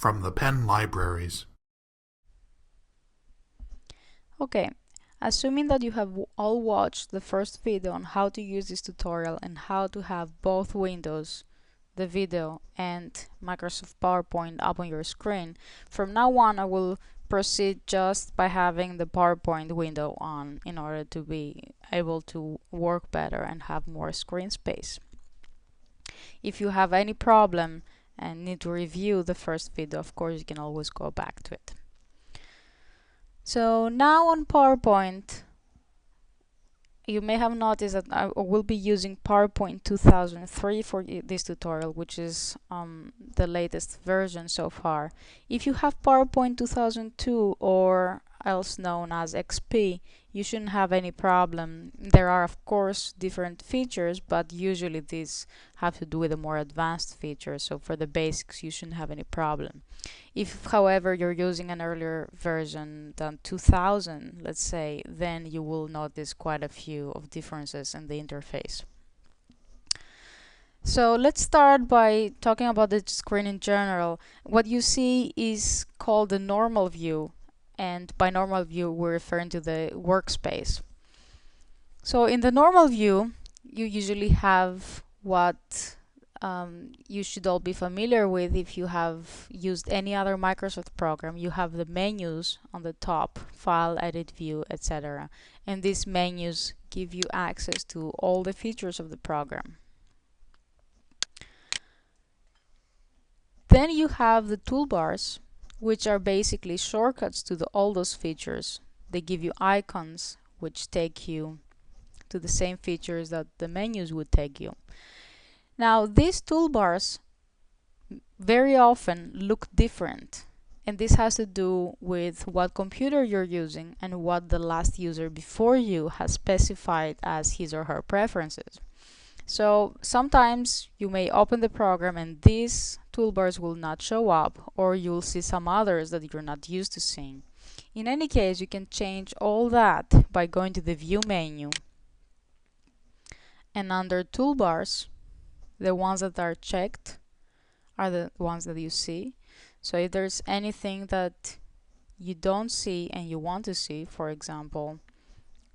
from the Pane libraries. Okay, assuming that you have all watched the first video on how to use this tutorial and how to have both windows, the video and Microsoft PowerPoint up on your screen, from now on I will proceed just by having the PowerPoint window on in order to be able to work better and have more screen space. If you have any problem and need to review the first video, of course you can always go back to it. So now on PowerPoint, you may have noticed that I will be using PowerPoint 2003 for this tutorial, which is the latest version so far. If you have PowerPoint 2002, or else known as XP, you shouldn't have any problem. There are of course different features, but usually these have to do with the more advanced features, so for the basics you shouldn't have any problem. If, however, you're using an earlier version than 2000, let's say, then you will notice quite a few of differences in the interface. So let's start by talking about the screen in general. What you see is called the normal view, and by normal view we're referring to the workspace. So in the normal view, you usually have what you should all be familiar with if you have used any other Microsoft program. You have the menus on the top: File, Edit, View, etc. And these menus give you access to all the features of the program. Then you have the toolbars, which are basically shortcuts to all those features. They give you icons which take you to the same features that the menus would take you. Now, these toolbars very often look different, and this has to do with what computer you're using and what the last user before you has specified as his or her preferences. So sometimes you may open the program and these toolbars will not show up, or you'll see some others that you're not used to seeing. In any case, you can change all that by going to the View menu, and under Toolbars, the ones that are checked are the ones that you see. So if there's anything that you don't see and you want to see, for example,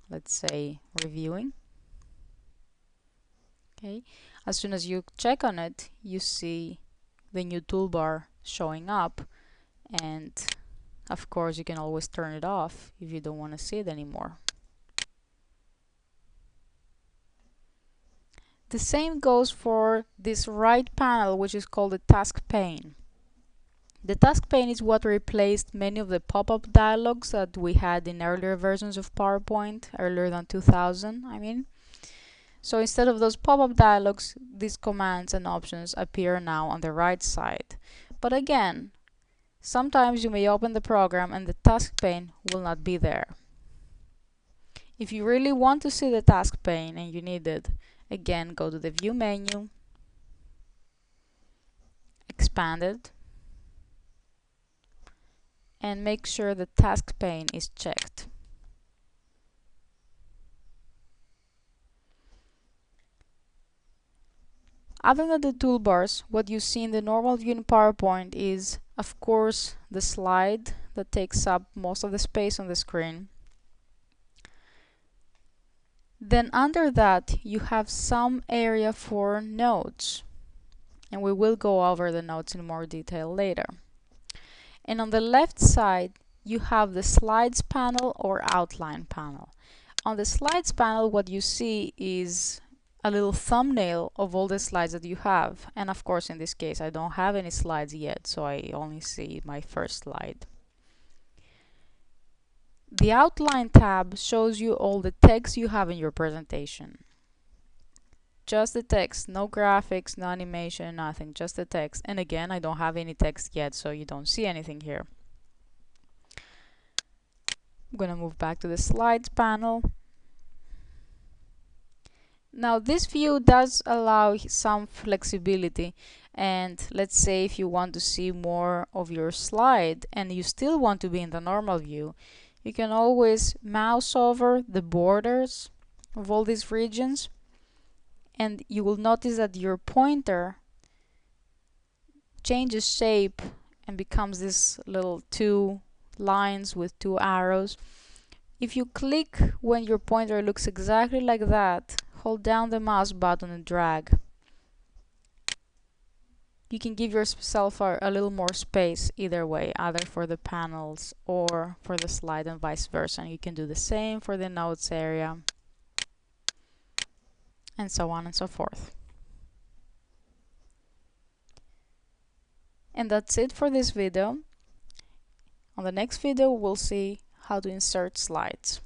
let's say reviewing, okay, as soon as you check on it, you see the new toolbar showing up, and of course you can always turn it off if you don't want to see it anymore. The same goes for this right panel, which is called the task pane. The task pane is what replaced many of the pop-up dialogues that we had in earlier versions of PowerPoint, earlier than 2000, I mean. So instead of those pop-up dialogues, these commands and options appear now on the right side. But again, sometimes you may open the program and the task pane will not be there. If you really want to see the task pane and you need it, again, go to the View menu, expand it, and make sure the task pane is checked. Other than the toolbars, what you see in the normal view in PowerPoint is, of course, the slide that takes up most of the space on the screen. Then under that, you have some area for notes, and we will go over the notes in more detail later. And on the left side, you have the Slides panel or Outline panel. On the Slides panel, what you see is a little thumbnail of all the slides that you have. And of course, in this case, I don't have any slides yet, so I only see my first slide. The Outline tab shows you all the text you have in your presentation. Just the text, no graphics, no animation, nothing, just the text. And again, I don't have any text yet, so you don't see anything here. I'm gonna move back to the Slides panel. Now this view does allow some flexibility, and let's say if you want to see more of your slide and you still want to be in the normal view, you can always mouse over the borders of all these regions, and you will notice that your pointer changes shape and becomes this little two lines with two arrows. If you click when your pointer looks exactly like that, hold down the mouse button and drag. You can give yourself a little more space either way, either for the panels or for the slide and vice versa. And you can do the same for the notes area, and so on and so forth. And that's it for this video. On the next video, we'll see how to insert slides.